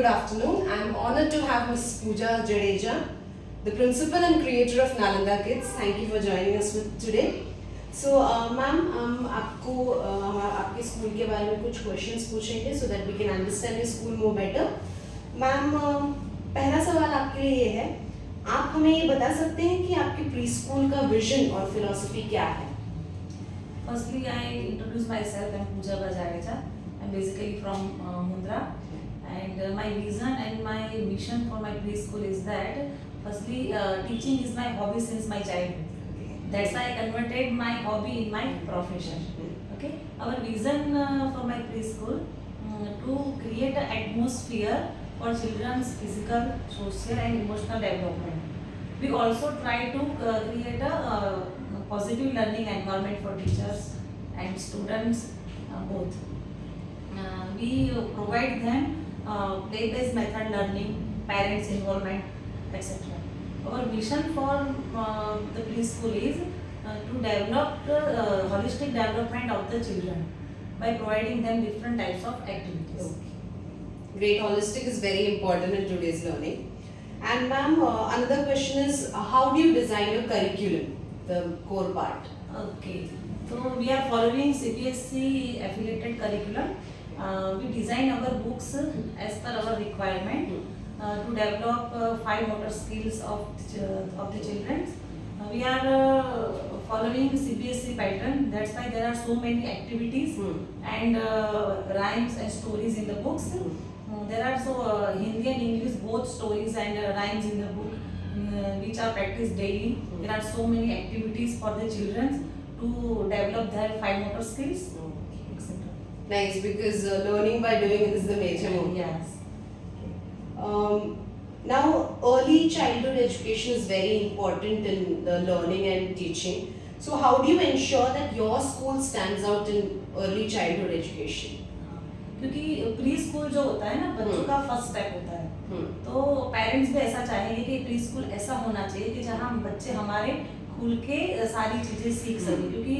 good afternoon. I'm honored to have Mrs. Pooja Jadeja, the principal and creator of Nalanda Kids. Thank you for joining us today. So, ma'am, हम आपको आपके school के बारे में कुछ questions पूछेंगे so that we can understand your school more better. Ma'am, पहला सवाल आपके लिए ये है, आप हमें ये बता सकते हैं कि आपके प्री स्कूल का विजन और फिलॉसफी क्या है? Firstly, I introduce myself. I'm Pooja Jadeja. I'm basically from Mundra, and my vision and my mission for my preschool is that firstly, teaching is my hobby since my childhood. That's why I converted my hobby in my profession. Okay, our vision for my preschool to create an atmosphere for children's physical, social, and emotional development. We also try to create a positive learning environment for teachers and students both. We provide them play-based method learning, parents involvement, etc. Our mission for the preschool is to develop the holistic development of the children by providing them different types of activities. Great, holistic is very important in today's learning. And ma'am, another question is, how do you design your curriculum, the core part? Okay, so we are following CBSE affiliated curriculum. We design our books as per our requirement to develop 5 motor skills of the children. We are following CBSE pattern. That's why there are so many activities and rhymes and stories in the books. There are Hindi and English both stories and rhymes in the book which are practiced daily. There are so many activities for the children to develop their 5 motor skills, etc. Nice, because learning by doing is the major move. Yes. Now, early childhood education is very important in the learning and teaching. So, how do you ensure that your school stands out in early childhood education? क्योंकि pre school जो होता है ना बच्चों का first step होता है, तो पेरेंट्स भी ऐसा चाहेंगे कि प्री स्कूल ऐसा होना चाहिए कि जहाँ बच्चे हमारे खुल के सारी चीजें सीख सकें, क्योंकि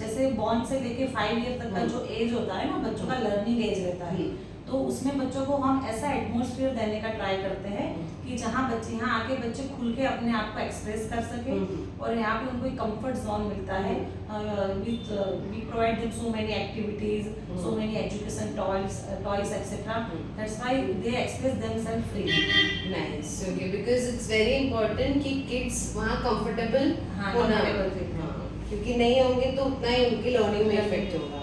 जैसे बॉर्न से लेके 5 ईयर तक का जो एज होता है ना बच्चों का लर्निंग एज रहता है, तो उसमें बच्चों को हम ऐसा एटमॉस्फेयर देने का ट्राई करते हैं कि जहाँ बच्चे यहाँ आके बच्चे खुल के अपने आप को एक्सप्रेस कर सके और यहाँ पे उनको एक कंफर्ट जोन मिलता है. With we provide them so many activities, so many education toys etcetera. That's why they express themselves freely. Nice. Okay, because it's very important कि किड्स वहाँ कंफर्टेबल होना, क्योंकि नहीं होंगे तो उतना ही उनकी लर्निंग में इफेक्ट होगा.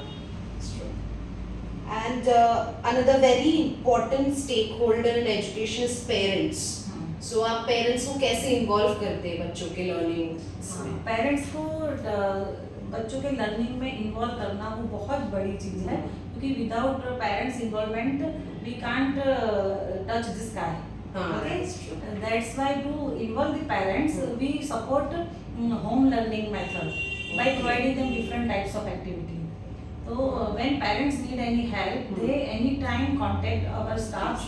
And another very important stakeholder in education is parents. So आप parents को कैसे involve करते हैं बच्चों के learning में? Parents को बच्चों के learning में involve करना वो बहुत बड़ी चीज़ है, क्योंकि without parents involvement we can't touch the sky. Okay? That's why to involve the parents we support home learning method by providing them different types of activities. So when parents need any help, they anytime contact our staff,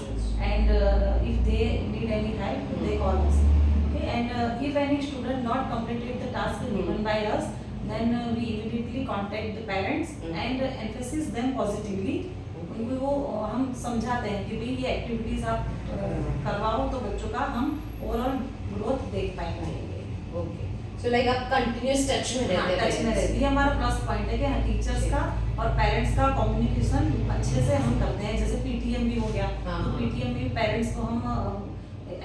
and if they need any help, they call us. Okay, and if any student not completed the task given by us, then we immediately contact the parents and emphasize them positively. उनको वो हम समझाते हैं कि भाई ये activities आप करवाओ तो बच्चों का हम ओवरऑल ग्रोथ देख पाएंगे. ओके, सो लाइक आप कंटिन्यूअस टच में रहते हैं. टच में रहते हैं. ये हमारा प्लस पॉइंट है कि टीचर्स का और पेरेंट्स का कम्युनिकेशन अच्छे से हम करते हैं. जैसे पीटीएम भी हो गया, तो पीटीएम में पेरेंट्स को हम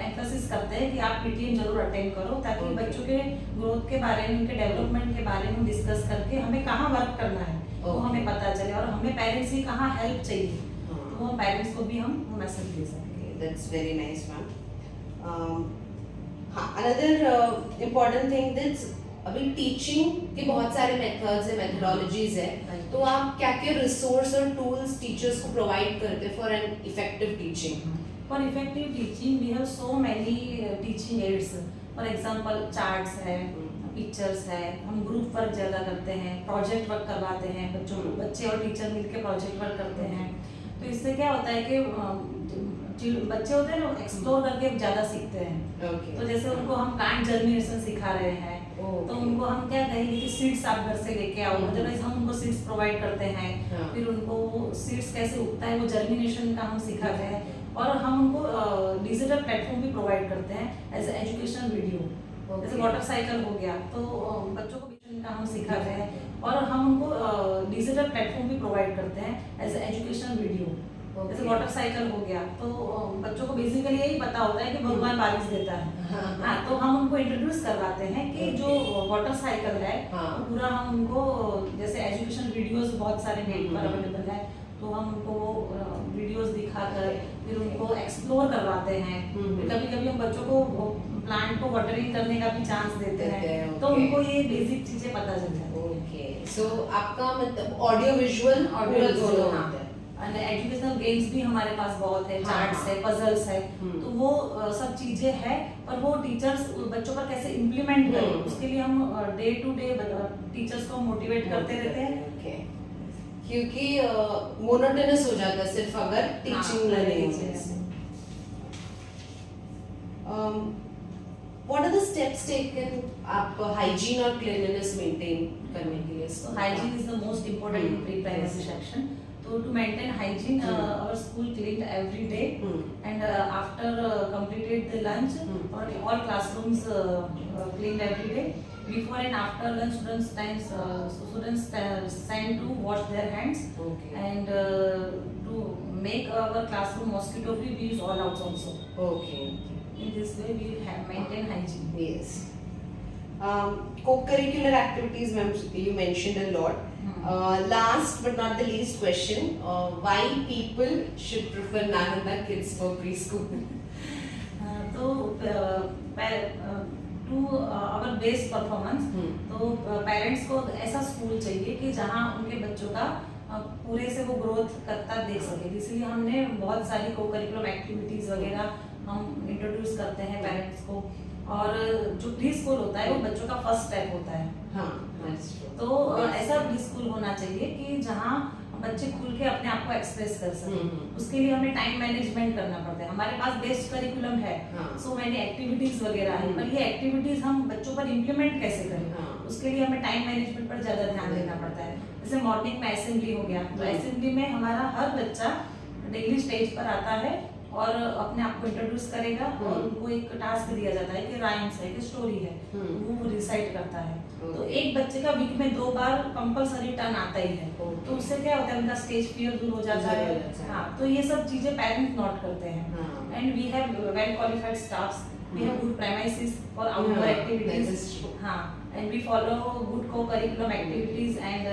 एम्फेसिस करते हैं कि आप पीटीएम जरूर अटेंड करो, ताकि बच्चों के ग्रोथ के बारे में, उनके डेवलपमेंट के बारे में डिस्कस करके हमें कहाँ वर्क करना है वो हमें पता चले, और हमें पेरेंट्स की कहाँ हेल्प चाहिए तो हम पेरेंट्स को भी हम मैसेज दे सकें. That's very nice ma'am. Another important thing that's, अभी टीचिंग के बहुत सारे मेथड्स है, मेथोडोलॉजीज है, तो आप क्या क्या रिसोर्स और टूल्स टीचर्स को प्रोवाइड करते हैं for an effective teaching? For effective teaching we have so many teaching aids. For example charts है, पिक्चर्स है, हम ग्रुप वर्क ज़्यादा करते हैं, प्रोजेक्ट वर्क करवाते हैं बच्चों को, बच्चे और टीचर मिलकर प्रोजेक्ट वर्क करते हैं. तो इससे क्या होता है कि बच्चे होते हैं ना एक्सप्लोर करके ज़्यादा सीखते हैं। Okay. तो जैसे उनको हम प्लांट जर्मिनेशन सिखा रहे हैं, तो उनको हम क्या कहेंगे कि सीड्स आप घर से लेके आओ, मतलब हम उनको सीड्स प्रोवाइड करते हैं। हाँ। फिर उनको सीड्स कैसे उगता है वो जर्मिनेशन का हम सिखाते हैं, और हम उनको डिजिटल प्लेटफॉर्म भी प्रोवाइड करते हैं एज एजुकेशनल वीडियो। जैसे वाटर साइकिल हो गया, तो बच्चों को विजन का हम सिखाते हैं, और हम उनको डिजिटल प्लेटफॉर्म भी प्रोवाइड करते हैं एज एजुकेशनल वीडियो। जैसे वाटर साइकिल हो गया, तो बच्चों को बेसिकली यही पता होता है कि भगवान बारिश देता है। हाँ, तो हम उनको इंट्रोड्यूस करवाते हैं कि जो वाटर साइकिल है वो पूरा हम उनको, जैसे एजुकेशन वीडियोस बहुत सारे नेट पर अवेलेबल है, तो हम उनको वीडियोस दिखाकर फिर उनको एक्सप्लोर करवाते हैं। कभी कभी हम बच्चों को प्लांट को वाटरिंग करने का भी चांस देते हैं, तो उनको ये बेसिक चीजें पता चल जाती है। ओके, सो आपका मतलब ऑडियो विजुअल ऑडियो दोनों हाँ। होता है। और एजुकेशनल गेम्स भी हमारे पास बहुत है, चार्ट्स है, पजल्स है, तो वो सब चीजें हैं, और वो टीचर्स बच्चों पर कैसे इम्प्लीमेंट करें उसके लिए हम डे टू डे टीचर्स को मोटिवेट करते रहते हैं। Okay. क्योंकि मोनोटोनस हो जाता है सिर्फ अगर teaching learning. What are the steps taken आप हाइजीन और क्लीनलीनेस मेंटेन करने के लिए? So hygiene is the most important in pre-primary section. So to maintain hygiene, our school cleaned every day, and after completed the lunch, or all classrooms cleaned every day. Before and after lunch, students sent to wash their hands, and to make our classroom mosquito free, we use all outs also. Okay. In this way, we have maintain hygiene. Yes. Co-curricular activities, ma'am, you mentioned a lot. Last but not the least question, why people should prefer Nalanda Kids for preschool? तो to our best performance, तो parents को ऐसा school चाहिए कि जहां उनके बच्चों का पूरे से वो ग्रोथ करता देख सके। इसलिए हमने बहुत सारी को करिकुलम एक्टिविटीज वगैरह हम इंट्रोड्यूस करते हैं पेरेंट्स को, और जो प्री स्कूल होता है वो बच्चों का फर्स्ट स्टेप होता है। तो ऐसा प्री स्कूल होना चाहिए कि जहाँ बच्चे खुल के अपने आप को एक्सप्रेस कर सके। उसके लिए हमें टाइम मैनेजमेंट करना पड़ता है। हमारे पास बेस्ट करिकुलम है, सो मैनी एक्टिविटीज वगैरह है, पर ये एक्टिविटीज हम बच्चों पर इम्प्लीमेंट कैसे करें, उसके लिए हमें टाइम मैनेजमेंट पर ज्यादा ध्यान देना पड़ता है। जैसे मॉर्निंग में असेंबली हो गया, तो असेंबली में हमारा हर बच्चा डेली स्टेज पर आता है और अपने आप को इंट्रोड्यूस करेगा, और उनको एक टास्क दिया जाता है कि राइम्स है कि स्टोरी है, वो रिसाइट करता है। तो एक बच्चे का वीक में 2 बार कंपलसरी टर्न आता ही है, तो उससे क्या होता है, उनका स्टेज फियर दूर हो जाता है। हाँ, तो ये सब चीजें पेरेंट्स नोट करते हैं। And we have well qualified staffs, we have good premises for outdoor activities. हाँ, and we follow good co-curriculum activities, and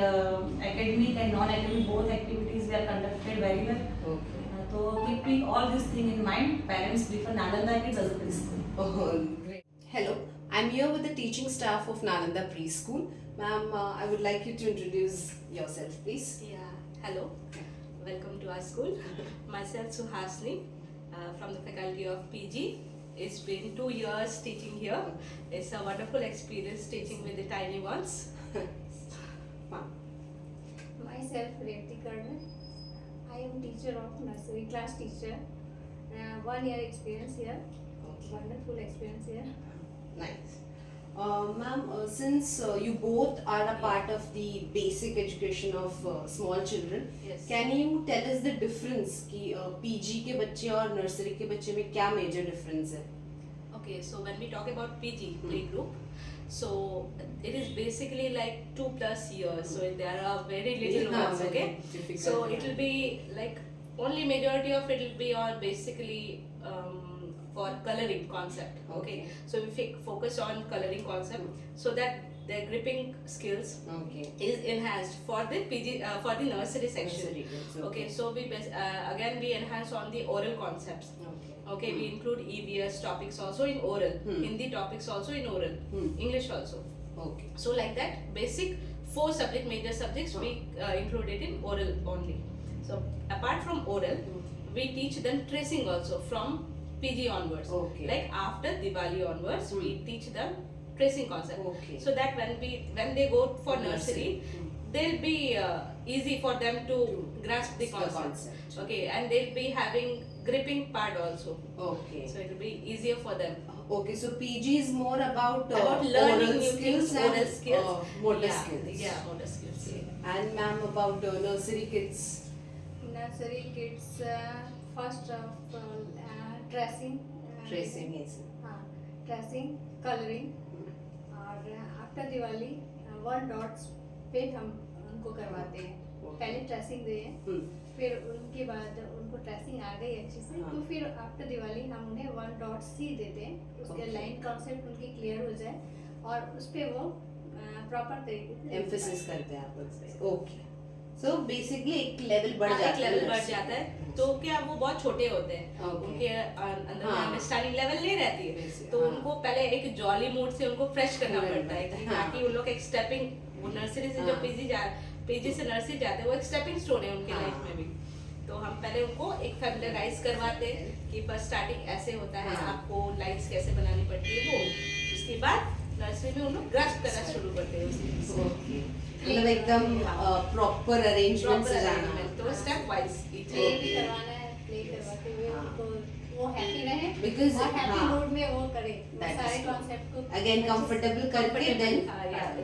academic and non-academic both activities we are conducted very well. So keeping all these things in mind, parents prefer Nalanda Kids as a preschool. Oh, great. Hello, I'm here with the teaching staff of Nalanda Preschool. Ma'am, I would like you to introduce yourself, please. Yeah, hello. Welcome to our school. Myself Suhasini, from the faculty of PG. It's been 2 years teaching here. It's a wonderful experience teaching with the tiny ones. Myself Revati Karnan. I am teacher of nursery, class teacher. 1 year experience here. Wonderful experience here. Nice. Ma'am, since you both are a part of the basic education of small children, Yes. can you tell us the difference कि PG के बच्चे और nursery के बच्चे में क्या major difference है? Okay, so when we talk about PG, playgroup, so it is basically like 2+ years. So there are very little Yeah, ones, very okay? difficult, So yeah. it will be like only majority of it will be all basically for coloring concept, okay? So we focus on coloring concept so that their gripping skills Okay. is enhanced for the PG for the nursery section. Nursery kids, Okay, so we again we enhance on the oral concepts. Okay, we include EVS topics also in oral, Hindi topics also in oral, English also. Okay. So like that, basic 4 major subjects we included in oral only. So apart from oral, we teach them tracing also from PG onwards. Okay. Like after Diwali onwards, we teach them tracing concept. Okay. So that when they go for nursery, they'll be easy for them to grasp the concept. Okay, and they'll be having gripping part also. Okay. So it will be easier for them. Okay, so PG is more about Learning oral new skills things, and oral skills, motor yeah, skills. Yeah, motor skills. And ma'am, about nursery kids. Nursery kids first of all tracing. Tracing is. हाँ, tracing, coloring और after Diwali 1 dots पे हम उनको करवाते हैं. पहले tracing दें, फिर उनके बाद उनको ट्रेसिंग आ गई अच्छे से, हाँ. तो फिर आफ्टर दिवाली हम उन्हें 1 dots ही देते हैं. उसके Okay. लाइन कॉन्सेप्ट उनकी क्लियर हो जाए और उस पे वो प्रॉपर तरीके से एम्फेसिस करते हैं आप लोग. ओके, सो बेसिकली एक लेवल बढ़ हाँ, जाता एक है. लेवल बढ़ जाता है. तो क्या वो बहुत छोटे होते हैं, Okay. उनके अंदर में हाँ. अंडरस्टैंडिंग लेवल नहीं रहती है, Basic, तो हाँ. उनको पहले एक जॉली मूड से उनको फ्रेश करना Correct. पड़ता है हाँ. ताकि उन लोग एक स्टेपिंग, वो नर्सरी से जो हाँ. पीजी से नर्सरी जाते हैं वो एक स्टेपिंग स्टोन है उनके हाँ. लाइफ में भी. तो हम पहले उनको एक फैमिलियराइज करवाते हैं कि फर्स्ट स्टार्टिंग ऐसे होता है, हाँ. आपको लाइंस कैसे बनानी पड़ती है वो. उसके बाद नर्सरी में उन लोग ग्रास्प करना शुरू करते हैं उसी चीज़ से. ओके, मतलब एकदम प्रॉपर अरेंजमेंट से जाना. तो स्टेप वाइज प्ले भी करवाना है. प्ले करवाते हुए हाँ. उनको वो हैप्पी रहे Because, और हैप्पी हाँ. मूड में वो करे वो That is सारे true. कॉन्सेप्ट को Again, comfortable करके then.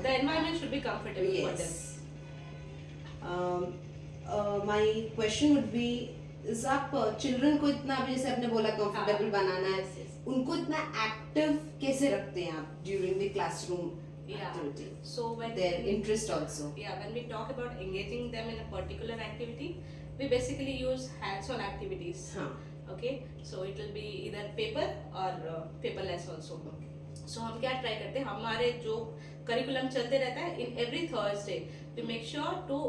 The environment should be comfortable for them. Yes. My question would be, is आप चिल्ड्रन को इतना अभी जैसे आपने बोला कंफर्टेबल हाँ. बनाना है, Yes, yes. उनको इतना एक्टिव कैसे रखते हैं आप during the classroom Yeah. activity? So when Their interest also. when we talk about engaging them in a particular activity, we basically use hands-on activities. हाँ. Okay, so it will be either paper or paperless also. So हम क्या try करते हैं, हमारे जो curriculum चलते रहता है, in every Thursday we make sure to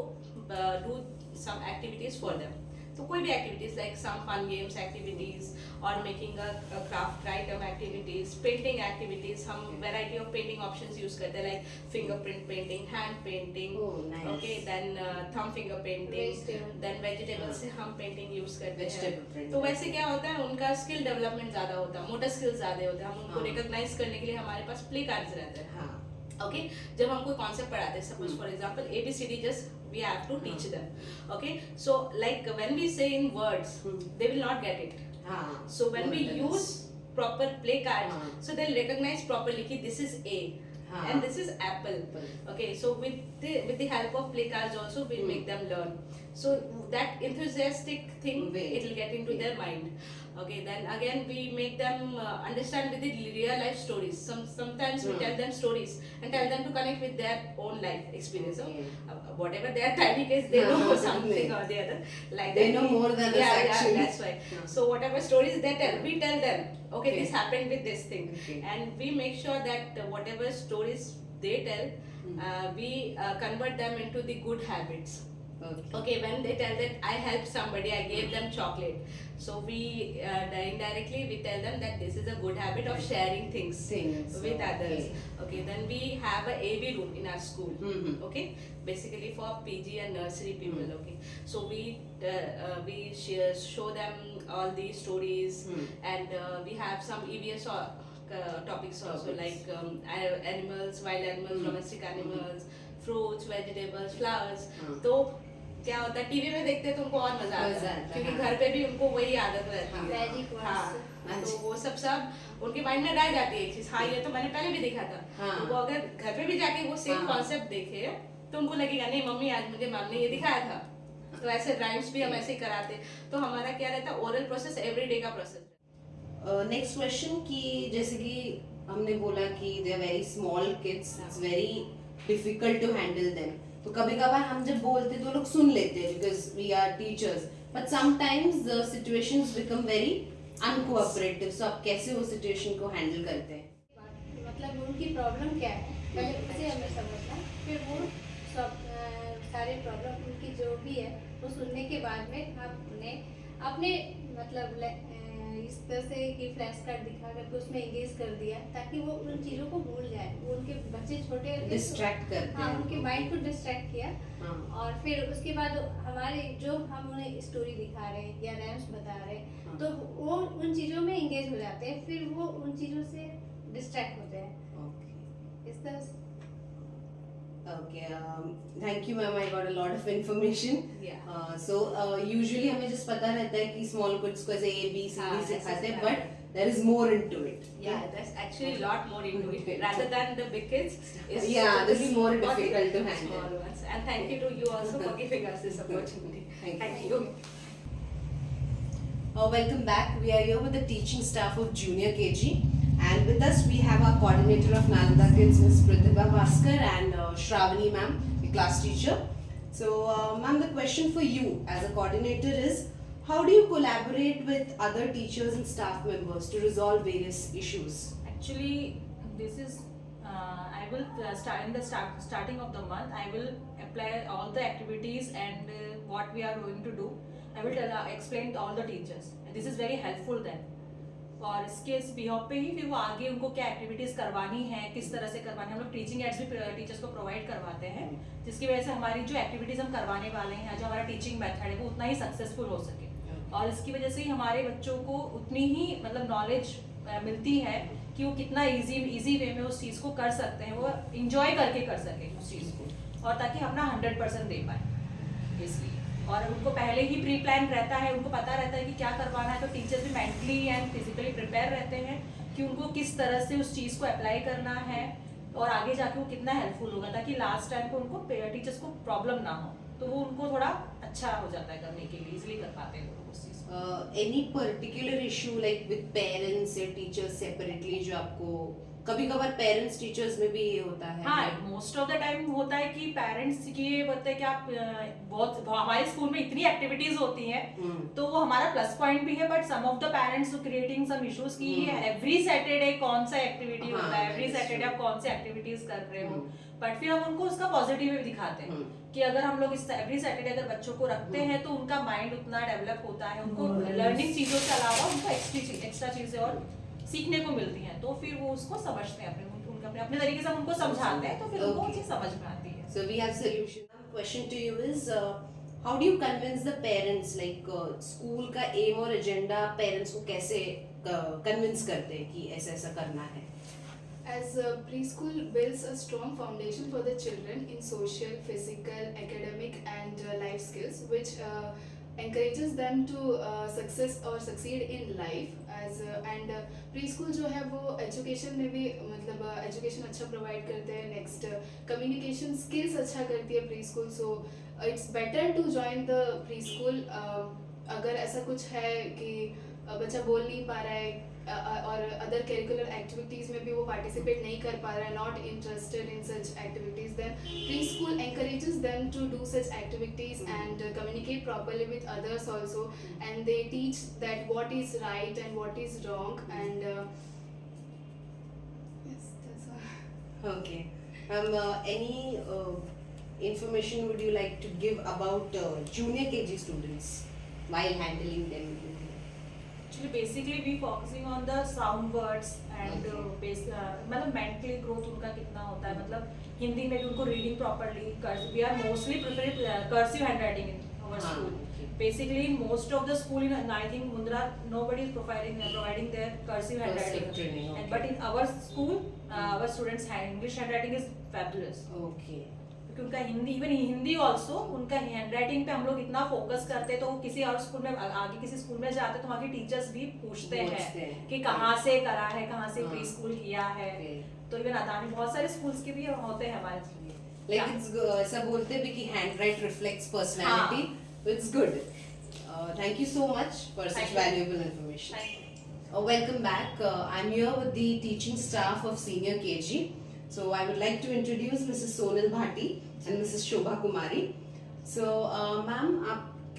do some activities for them. तो कोई भी activities like some fun games activities और making a craft item activities, painting activities. हम variety of painting options use करते हैं like fingerprint painting, hand painting, Oh, nice. Okay, then thumb finger painting, Vegetable. Then vegetable से हम painting use करते Vegetable हैं. print. तो वैसे क्या होता है, उनका स्किल डेवलपमेंट ज्यादा होता है, मोटर स्किल्स ज्यादा होते हैं. हम उनको हाँ. रिकॉग्नाइज करने के लिए हमारे पास प्ले कार्ड्स रहते हैं. हाँ. Okay, जब हम कोई कॉन्सेप्ट पढ़ाते हैं, suppose for example ABCD, just we have to teach them. Okay, so like when we say in words, they will not get it. हाँ. So when we Wonderful. use proper play cards, हाँ. so they'll recognize properly कि this is A हाँ. and this is apple. Apple. Okay, so with the help of play cards also we'll make them learn. So that enthusiastic thing, Way. it will get into their mind. Okay, then again we make them understand with the real life stories. Sometimes we tell them stories and tell them to connect with their own life experience. Okay. Whatever their tiny case, they know Yeah. something or the other. Like They that know we- more than us yeah, actually. Yeah, that's why. Yeah. So whatever stories they tell, we tell them, okay, Okay. this happened with this thing, Okay. and we make sure that whatever stories they tell, we convert them into the good habits. Okay. Okay, when they tell that I helped somebody, I gave them chocolate. So we indirectly we tell them that this is a good habit of sharing things Things, with okay. others. Okay, then we have a AV room in our school. Mhm. Okay, basically for PG and nursery people. Mm. Okay, so we show them all these stories, and we have some EVS topics also, Topics. like animals, wild animals, domestic animals, fruits, vegetables, flowers. हाँ. तो क्या होता है, TV में देखते हैं तो उनको और मजा आता मजा है, आता है, क्योंकि हाँ. घर पे भी उनको वही आदत रहती है. Magic words. हाँ, तो वो सब उनके माइंड में रह जाती है एक चीज. हाँ, ये तो मैंने पहले भी देखा था. हाँ. तो वो अगर घर पे भी जाके वो सेम हाँ. कॉन्सेप्ट देखे तो उनको लगेगा नहीं मम्मी आज मुझे मैम ने ये दिखाया था. तो ऐसे राइम्स भी हम ऐसे ही कराते. तो हमारा क्या रहता है, ओरल प्रोसेस एवरी डे का प्रोसेस. नेक्स्ट क्वेश्चन कि जैसे कि हमने बोला कि they are very small kids, it's very difficult to handle them. तो कभी कभार हम जब बोलते तो लोग सुन लेते हैं because we are teachers, but sometimes the situations become very uncooperative. So आप कैसे वो सिचुएशन को हैंडल करते हैं? मतलब उनकी प्रॉब्लम क्या है पहले उसे हमें समझना, फिर वो सब सारे प्रॉब्लम उनकी जो भी है वो सुनने के बाद में आप उन्हें अपने मतलब इस तरह से कि फ्लैश कार्ड दिखा करके उसमें एंगेज कर दिया ताकि वो उन चीज़ों को भूल जाए. वो उनके बच्चे छोटे होते हैं तो- डिस्ट्रैक्ट करते हाँ, हैं उनके माइंड को डिस्ट्रैक्ट किया. हाँ. और फिर उसके बाद हमारे जो हम उन्हें स्टोरी दिखा रहे हैं या रैम्स बता रहे हैं हाँ. तो वो उन चीज़ों में एंगेज हो जाते हैं, फिर वो उन चीज़ों से डिस्ट्रैक्ट होते हैं. Okay. इस तरह से Okay, thank you ma'am, I got a lot of information. Yeah. So usually हमें just पता रहता है कि small kids को ऐसे A B C D सिखाते हैं, but there is more into it. Yeah, there's actually a lot more into it. Rather than the big kids, it's Yeah, this is more for the difficult to handle. small ones. And thank you to you also for giving us this opportunity. Thank you. Welcome back. We are here with the teaching staff of Junior KG, and with us we have our coordinator of Nalanda Kids, Ms. Pratibha Bhaskar, and Shravani ma'am, the class teacher. So, ma'am, the question for you as a coordinator is, how do you collaborate with other teachers and staff members to resolve various issues? Actually, this is I will start in the starting of the month. I will apply all the activities and what we are going to do. I will explain to all the teachers. And this is very helpful then. और इसके behalf पे ही फिर वो आगे उनको क्या activities करवानी है, किस तरह से करवानी है, हम लोग टीचिंग एड्स भी टीचर्स को प्रोवाइड करवाते हैं, जिसकी वजह से हमारी जो एक्टिविटीज हम करवाने वाले हैं, जो हमारा टीचिंग मेथड है वो उतना ही सक्सेसफुल हो सके। और इसकी वजह से ही हमारे बच्चों को उतनी ही मतलब नॉलेज मिलती है कि वो कितना इजी वे में उस चीज़ को कर सकते हैं, वो इंजॉय करके कर सकें उस चीज़ को, और ताकि अपना 100% दे पाए। इसलिए और उनको पहले ही प्री प्लान रहता है, उनको पता रहता है कि क्या करवाना है, तो टीचर्स भी मेंटली एंड फिजिकली प्रिपेयर रहते हैं कि उनको किस तरह से उस चीज़ को अप्लाई करना है और आगे जाके वो कितना हेल्पफुल होगा, ताकि लास्ट टाइम को उनको टीचर्स को प्रॉब्लम ना हो, तो वो उनको थोड़ा अच्छा हो जाता है करने के लिए, इजिली कर पाते हैं लोग उस चीज़ को। Any particular issue like with parents या teachers separately जो आपको कभी कभार पेरेंट्स टीचर्स में भी ये होता है? हाँ, मोस्ट ऑफ द टाइम होता है कि पेरेंट्स की ये बोलते हैं कि आप बहुत हमारे स्कूल में इतनी एक्टिविटीज होती हैं, तो वो हमारा प्लस पॉइंट भी है, but some of the parents creating some issues कि एवरी सैटरडे कौन सा एक्टिविटी होता है, एवरी सैटरडे आप कौन सी एक्टिविटीज कर रहे हो, बट फिर हम उनको उसका पॉजिटिव भी दिखाते हैं कि अगर हम लोग इस एवरी सैटरडे अगर बच्चों को रखते हैं तो उनका माइंड उतना डेवलप होता है, उनको लर्निंग चीजों के अलावा उनको एक्स्ट्रा चीजें और सीखने को मिलती हैं, तो फिर वो उसको समझते हैं अपने तरीके से हम उनको समझाते हैं, तो फिर उनको चीज समझ में आती है। So we have solution. Question to you is how do you convince the parents, like school का aim और agenda parents को कैसे convince करते हैं कि ऐसा ऐसा करना है? As preschool builds a strong foundation for the children in social, physical, academic and life skills, which encourages them to succeed in life. As and preschool जो है वो education में भी मतलब education अच्छा provide करते हैं, next communication skills अच्छा करती है preschool, so it's better to join the preschool. अगर ऐसा कुछ है कि बच्चा बोल नहीं पा रहा है और अदर करिकुलर एक्टिविटीज में भी वो पार्टिसिपेट नहीं कर पा रहा है, not interested in such activities, then preschool encourages them to do such activities and communicate properly with others also, and they teach that what is right and what is wrong, and yes, that's all. Okay. Any information would you like to give about junior KG students while handling them? Actually, basically we focusing on the sound words and मतलब mentally growth उनका कितना होता है, मतलब हिंदी में भी उनको reading properly, we are mostly preferring cursive handwriting in our school. Basically, most of the school in I think Mundra, nobody is providing their cursive handwriting. Training, okay. But in our school, our students' English handwriting is fabulous. Okay. क्योंकि उनका Hindi even Hindi also उनका handwriting पे हम लोग इतना focus करते हैं, तो वो किसी और स्कूल में आगे किसी स्कूल में जाते तो वहाँ के टीचर्स भी पूछते हैं कि कहाँ से करा है, कहाँ से प्री स्कूल किया है, तो इवन अदानी बहुत सारे स्कूल्स के भी होते हैं हमारे लिए। Like it's ऐसा बोलते भी कि handwrite reflects personality, so it's good. Thank you so much for such valuable information. Welcome back. I'm here with the teaching staff of Senior KG. So I would like to introduce Mrs. Sonal Bhati and Mrs. Shobha Kumari. So ma'am,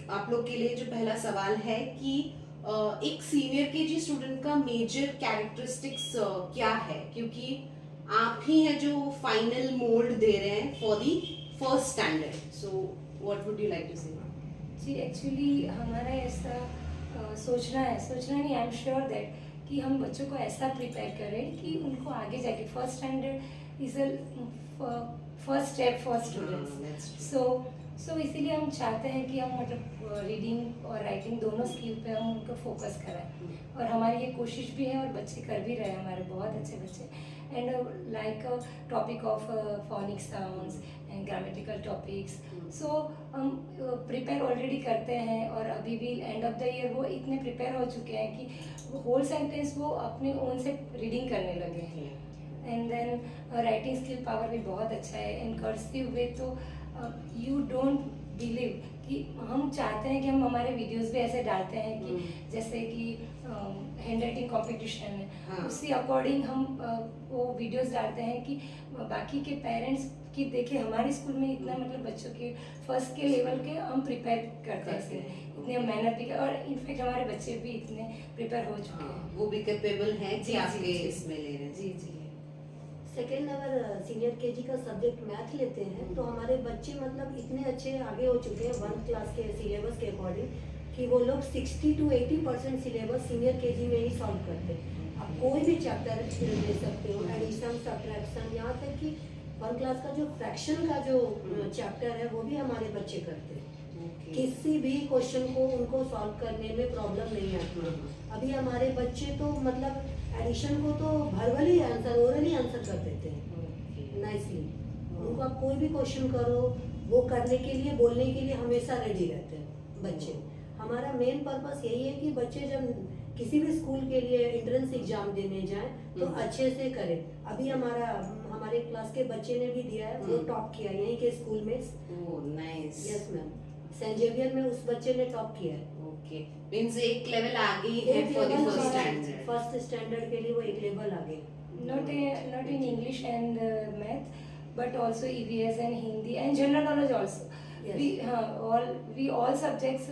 आप लोग के लिए जो पहला सवाल है कि एक सीनियर केजी स्टूडेंट का मेजर कैरेक्टरिस्टिक्स क्या है, क्योंकि आप ही हैं जो फाइनल मोल्ड दे रहे हैं for the first standard, so what would you like to say? जी एक्चुअली हमारा ऐसा सोचना नहीं, आई एम श्योर दैट कि हम बच्चों को ऐसा प्रिपेयर करें कि उनको आगे जाके first standard is a first step for students, so so इसीलिए हम चाहते हैं कि हम मतलब रीडिंग और राइटिंग दोनों स्किल पे हम उनको फोकस कराएं, और हमारी ये कोशिश भी है और बच्चे कर भी रहे हैं, हमारे बहुत अच्छे बच्चे। And like topic of phonic sounds and grammatical topics, so हम प्रिपेयर ऑलरेडी करते हैं, और अभी भी एंड ऑफ द ईयर वो इतने प्रिपेयर हो चुके हैं कि वो होल सेंटेंस वो अपने ओन से रीडिंग करने लगे हैं। And then writing skill power भी बहुत अच्छा है। एंड कर्सिव वे तो यू डोंट बिलीव कि हम चाहते हैं कि हम हमारे वीडियोस भी ऐसे डालते हैं कि जैसे कि हैंड राइटिंग कॉम्पिटिशन है, हाँ। उसी अकॉर्डिंग हम वो वीडियोस डालते हैं कि बाकी के पेरेंट्स की देखे हमारे स्कूल में इतना मतलब बच्चों के फर्स्ट के लेवल के हम प्रिपेयर करते हैं, इतने मेहनत भी और इनफैक्ट हमारे बच्चे भी इतने प्रिपेयर हो चुके हैं। वो भी कैपेबल है जी, कि आपके जी, जी। इसमें ले रहे हैं। जी जी। सेकेंड अगर सीनियर केजी का सब्जेक्ट मैथ लेते हैं तो हमारे बच्चे मतलब इतने अच्छे आगे हो चुके हैं 1 क्लास के सिलेबस के अकॉर्डिंग कि वो लोग 60 to 80% सिलेबस सीनियर केजी में ही सॉल्व करते हैं। आप कोई भी चैप्टर ले सकते हो, एडिशन, सब्ट्रैक्शन, यहाँ तक कि 1 क्लास का जो फ्रैक्शन का जो चैप्टर है वो भी हमारे बच्चे करते हैं। किसी भी क्वेश्चन को उनको सॉल्व करने में प्रॉब्लम नहीं आती है। अभी हमारे बच्चे तो मतलब एडिशन को तो वर्बली आंसर, ओरली आंसर कर देते हैं नाइसली। उनको आप कोई भी क्वेश्चन करो वो करने के लिए, बोलने के लिए हमेशा रेडी रहते हैं बच्चे। हमारा मेन पर्पस यही है कि बच्चे जब किसी भी स्कूल के लिए एंट्रेंस एग्जाम देने जाएं तो अच्छे से करें। अभी हमारे क्लास के बच्चे ने भी दिया है, वो टॉप किया यहीं के स्कूल में। Oh nice. Yes ma'am, saint Xavier में उस बच्चे ने टॉप किया है। ओके, मींस एक लेवल आगे ही है for the first standard. First standard के लिए वो एक लेवल आगे। Not in English and math, but also EVS and Hindi and general knowledge also. Yes. We all subjects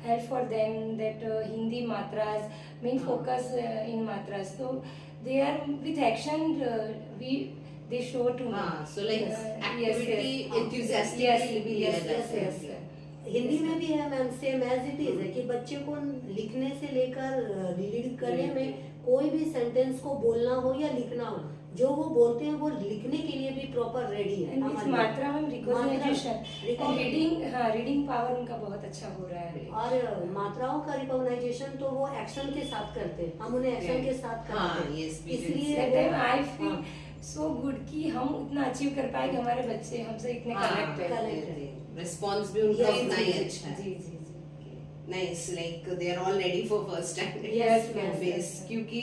help for them, that Hindi matras, main focus in matras. So they are with action. They show to me. So like activity enthusiastically Yes, भी yes, लिया yes, जाता yes. है। हिंदी में भी है ma'am, same as it is है कि बच्चे को लिखने से लेकर रीड करने में कोई भी सेंटेंस को बोलना हो या लिखना हो, जो वो बोलते हैं वो लिखने के लिए भी प्रॉपर रेडी है। And with मात्रा में recognition Recognition. and reading power उनका बहुत अच्छा हो रहा है। और मात्राओं का रिकॉग्नाइजेशन तो वो एक्शन के साथ करते हैं, हम उन्हें एक्शन के साथ करते हाँ, हैं। yes, इसलिए That time I feel हाँ, so good कि हम उतना अचीव कर पाए कि हमारे बच्चे हमसे इतने कनेक्ट है। correct. रिस्पॉन्स भी उनका Yes, उतना ही जी, अच्छा है। जी जी जी। Nice, like they are all ready for first standard. Yes, yes, बेस yes. क्योंकि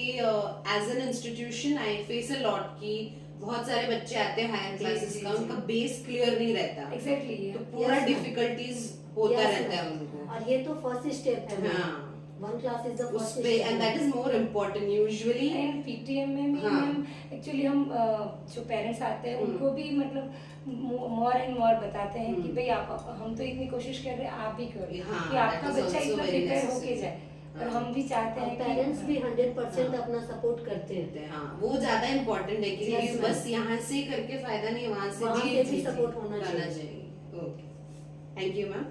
as an institution I face a lot कि बहुत सारे बच्चे आते हैं हायर जी, क्लासेस जी, का, जी. उनका बेस क्लियर नहीं रहता, Exactly. तो पूरा Yes, ma'am. डिफिकल्टीज होता Yes, रहता है ma'am. उनको। और ये तो फर्स्ट स्टेप है मैम। हाँ, 1 क्लास इज द उस फर्स्ट पे and that is more important usually. And PTM में भी हाँ. मैम एक्चुअली हम जो पेरेंट्स आते हैं उनको भी मतलब मोर एंड मोर बताते हैं कि भाई आप, हम तो इतनी कोशिश कर रहे हैं, आप भी करो हाँ, कि आपका that is बच्चा also इतना very प्रिपेयर होके necessary. जाए, और हाँ. हम भी चाहते हैं कि पेरेंट्स भी 100% हाँ. अपना सपोर्ट करते हैं। हाँ, वो ज्यादा इम्पोर्टेंट है कि Yes, ma'am. बस यहाँ से करके फायदा नहीं, वहाँ से वहाँ भी से भी support होना करना चाहिए। चाहिए। Okay, thank you ma'am.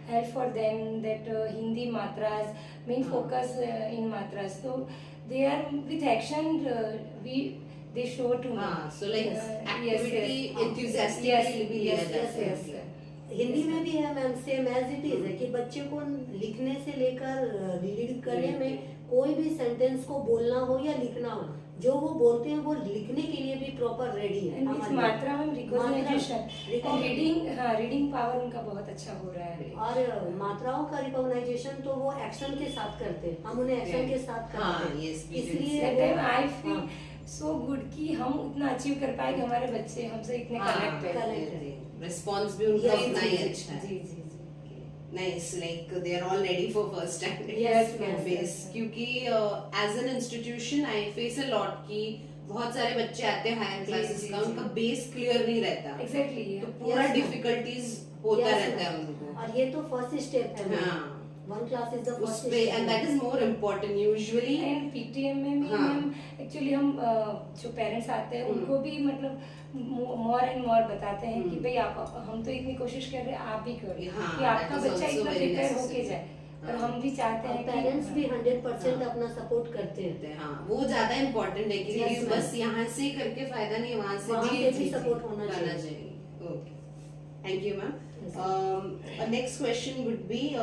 help for them, that Hindi matras, main हाँ. focus in matras. So they are with action. They show to me. हाँ, so like Yes, activity yes. enthusiastically Yes, भी लिया yes, जाता yes, है। yes. Hindi में भी है ma'am, same as it is है कि बच्चे को लिखने से लेकर रीड करने में कोई भी सेंटेंस को बोलना हो या लिखना हो, जो वो बोलते हैं वो लिखने के लिए भी प्रॉपर रेडी है। And with मात्रा में recognition and reading power उनका बहुत अच्छा हो रहा है। और मात्राओं का रिकॉग्नाइजेशन तो वो एक्शन के साथ करते हैं, हम उन्हें एक्शन के साथ हाँ, करते हैं। yes, we did. इसलिए That time I हाँ, feel so good कि हम उतना अचीव कर पाए कि हमारे बच्चे हमसे इतने कनेक्ट है। correct है। रिस्पॉन्स भी उनका Yes, उतना ही जी, अच्छा है। जी जी जी। Nice, like they are all ready for first standard. Yes, yes, बेस yes. क्योंकि as an institution I face a lot कि बहुत सारे बच्चे आते हैं हायर जी, क्लासेस जी, का, जी. उनका बेस क्लियर नहीं रहता, Exactly. तो पूरा Yes, ma'am. डिफिकल्टीज होता Yes, रहता है ma'am. उनको। और ये तो फर्स्ट स्टेप है मैम। हाँ, 1 क्लास इज द उस फर्स्ट पे and that is more important usually. And PTM में भी हाँ. मैम एक्चुअली हम जो पेरेंट्स आते हैं उनको भी मतलब मोर एंड मोर बताते हैं कि भाई आप, हम तो इतनी कोशिश कर रहे हैं, आप भी करो हाँ, कि आपका that is बच्चा also इतना very प्रिपेयर होके necessary. जाए, और हाँ. हम भी चाहते और हैं पेरेंट्स भी 100% हाँ. अपना सपोर्ट करते हैं। हाँ, वो ज्यादा इम्पोर्टेंट है कि Yes, ma'am. बस यहाँ से करके फायदा नहीं, वहाँ वहाँ से से भी भी support होना करना चाहिए। चाहिए। Okay, thank you ma'am. Next question would be,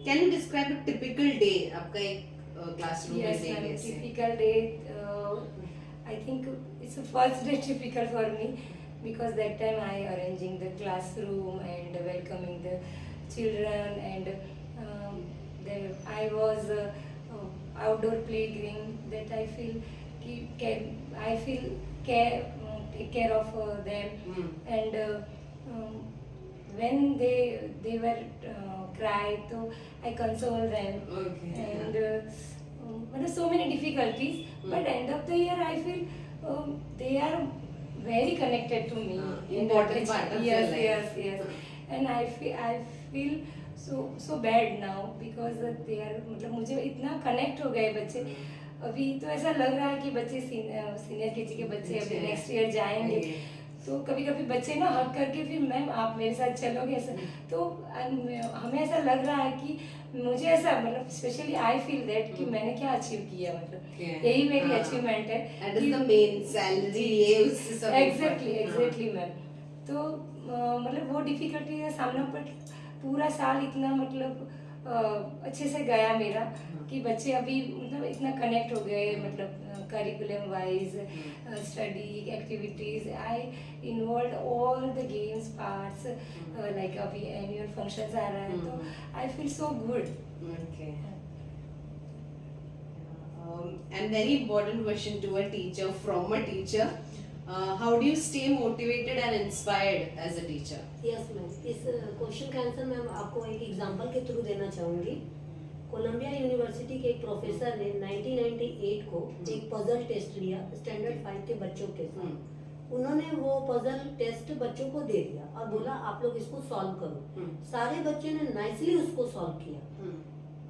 can you describe a typical day? आपका एक classroom में Yes, day ma'am. कैसे? Typical day. I think it's the first day typical for me because that time I arranging the classroom and welcoming the children and I was outdoor playground that I feel take care of them and when they were cry so I console them and so many difficulties but end of the year I feel they are very connected to me important part of your life. yes and I feel so bad now because they are मतलब मुझे इतना connect हो गए बच्चे अभी तो ऐसा लग रहा है कि बच्चे सीनियर केजी के बच्चे अभी नेक्स्ट ईयर जाएंगे तो कभी कभी बच्चे ना हक करके फिर मैम आप मेरे साथ चलोगे ऐसा तो हमें ऐसा लग रहा है कि मुझे ऐसा मतलब स्पेशली आई फील दैट कि मैंने क्या अचीव किया मतलब यही मेरी अचीवमेंट है एग्जैक्टली मैम तो मतलब वो डिफिकल्टी का सामना पर पूरा साल इतना मतलब अच्छे से गया मेरा कि बच्चे अभी मतलब इतना कनेक्ट हो गए मतलब curriculum wise study activities I involve all the games parts like अभी एनुअल फंक्शंस आ रहा है तो I feel so good And very important question to a teacher from a teacher. How do you stay motivated and inspired as a teacher? Yes ma'am इस question का answer मैं आपको एक example के through देना चाहूँगी कोलंबिया यूनिवर्सिटी के एक प्रोफेसर ने 1998 को एक पजल टेस्ट लिया स्टैंडर्ड 5 के बच्चों के साथ उन्होंने वो पजल टेस्ट बच्चों को दे दिया और बोला आप लोग इसको सॉल्व करो सारे बच्चों ने नाइसली उसको सॉल्व किया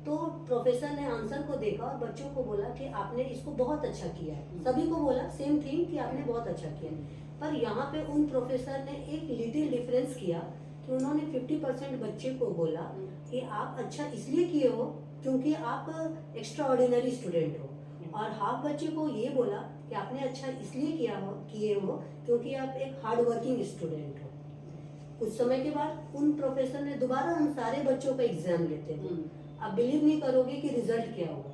तो प्रोफेसर ने आंसर को देखा और बच्चों को बोला कि आपने इसको बहुत अच्छा किया है सभी को बोला सेम थिंग कि आपने बहुत अच्छा किया पर यहाँ पे उन प्रोफेसर ने एक लिटिल डिफरेंस किया कि उन्होंने 50% बच्चे को बोला कि आप अच्छा इसलिए किए हो क्योंकि आप एक्स्ट्रा ऑर्डिनरी स्टूडेंट हो और हाफ बच्चे को ये बोला कि आपने अच्छा इसलिए किए हो क्योंकि आप एक हार्ड वर्किंग स्टूडेंट हो कुछ समय के बाद उन प्रोफेसर ने दोबारा उन सारे बच्चों का एग्जाम लेते हैं आप बिलीव नहीं करोगे कि रिजल्ट क्या हुआ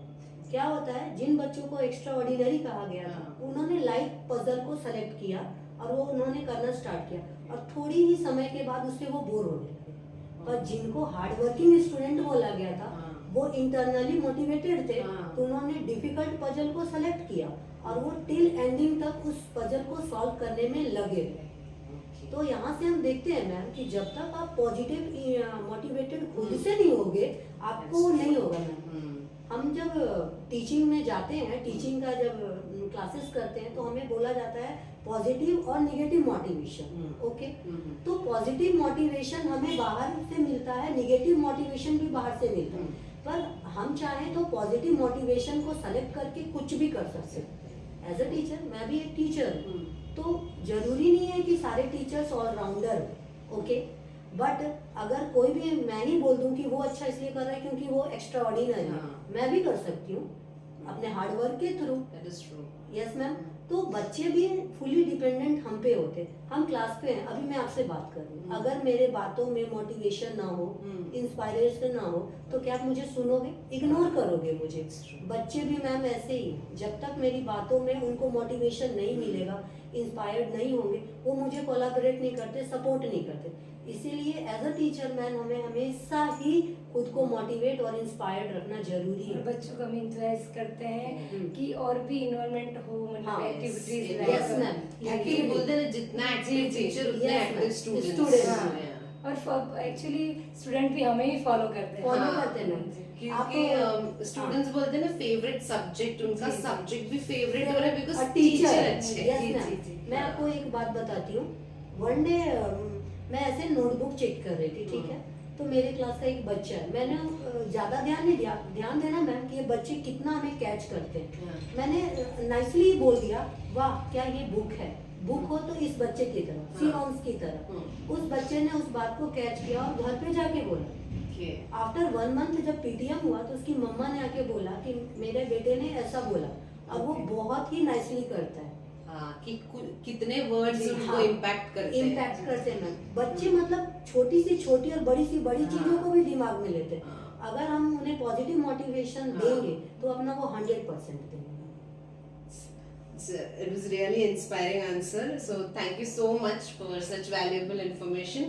क्या होता है जिन बच्चों को एक्स्ट्रा ऑर्डिनरी कहा गया था उन्होंने लाइट पजल को सेलेक्ट किया और वो उन्होंने करना स्टार्ट किया और थोड़ी ही समय के बाद उससे वो बोर होने लगे पर जिनको हार्ड वर्किंग स्टूडेंट बोला गया था वो इंटरनली मोटिवेटेड थे तो उन्होंने डिफिकल्ट पजल को सेलेक्ट किया और वो टिल एंडिंग तक उस पजल को सॉल्व करने में लगे रहे तो यहाँ से हम देखते हैं मैम कि जब तक आप पॉजिटिव मोटिवेटेड खुद से नहीं होगे आपको नहीं होगा मैम हम जब टीचिंग में जाते हैं टीचिंग का जब क्लासेस करते हैं तो हमें बोला जाता है पॉजिटिव और निगेटिव मोटिवेशन ओके तो पॉजिटिव मोटिवेशन हमें बाहर से मिलता है निगेटिव मोटिवेशन भी बाहर से मिलता है पर हम चाहें तो पॉजिटिव मोटिवेशन को सेलेक्ट करके कुछ भी कर सकते हैं एज अ टीचर मैं भी एक टीचर हूँ तो जरूरी नहीं है कि सारे टीचर्स ऑलराउंडर ओके बट अगर कोई भी मैं नहीं बोल दूं कि वो अच्छा इसलिए कर रहा है क्योंकि वो एक्स्ट्रा ऑर्डिनरी है मैं भी कर सकती हूँ अपने हार्ड वर्क के थ्रू यस मैम तो बच्चे भी फुली डिपेंडेंट हम पे होते हम क्लास पे हैं अभी मैं आपसे बात कर रही हूँ अगर मेरे बातों में मोटिवेशन ना हो इंस्पायरेशन ना हो तो क्या आप मुझे सुनोगे इग्नोर करोगे मुझे बच्चे भी मैम ऐसे ही जब तक मेरी बातों में उनको मोटिवेशन नहीं मिलेगा इंस्पायर्ड नहीं होंगे वो मुझे कोलैबोरेट नहीं करते सपोर्ट नहीं करते इसीलिए एज अ टीचर मैन हमें हमेशा ही खुद को मोटिवेट और इंस्पायर्ड रखना जरूरी है बच्चों को हम इंटरेस्ट करते हैं कि और भी इन्वॉल्वमेंट हो मतलब एक्टिविटीज यस मैम एक्टिव बोलते हैं जितना एक्टिव टीचर उतने एक्टिव स्टूडेंट्स और एक्चुअली स्टूडेंट भी हमें ही फॉलो करते हैं क्योंकि स्टूडेंट्स बोलते हैं ना फेवरेट सब्जेक्ट उनका सब्जेक्ट भी फेवरेट हो रहा है बिकॉज़ टीचर अच्छे मैं आपको एक बात बताती हूँ वन डे मैं ऐसे नोटबुक चेक कर रही थी ठीक है तो मेरे क्लास का एक बच्चा है मैंने ज्यादा ध्यान नहीं दिया ध्यान देना मैम कि ये बच्चे कितना हमें कैच करते हैं मैंने नाइसली बोल दिया वाह क्या ये बुक है बुक हो तो इस बच्चे की तरह सीरॉन्स की तरह उस बच्चे ने उस बात को कैच किया और घर पे जाके बोला आफ्टर 1 मंथ जब पीटीएम हुआ तो उसकी मम्मा ने आके बोला कि मेरे बेटे ने ऐसा बोला और वो बहुत ही नाइसली करता है हाँ कि कितने वर्ड्स जी, उनको हाँ, इम्पैक्ट करते हैं। इम्पैक्ट करते हैं मैम। बच्चे मतलब छोटी से छोटी और बड़ी से बड़ी चीजों हाँ। को भी दिमाग में लेते हैं। हाँ। अगर हम उन्हें पॉजिटिव मोटिवेशन हाँ। देंगे तो अपना वो 100% देंगे। It was really inspiring answer. So thank you so much for such valuable information.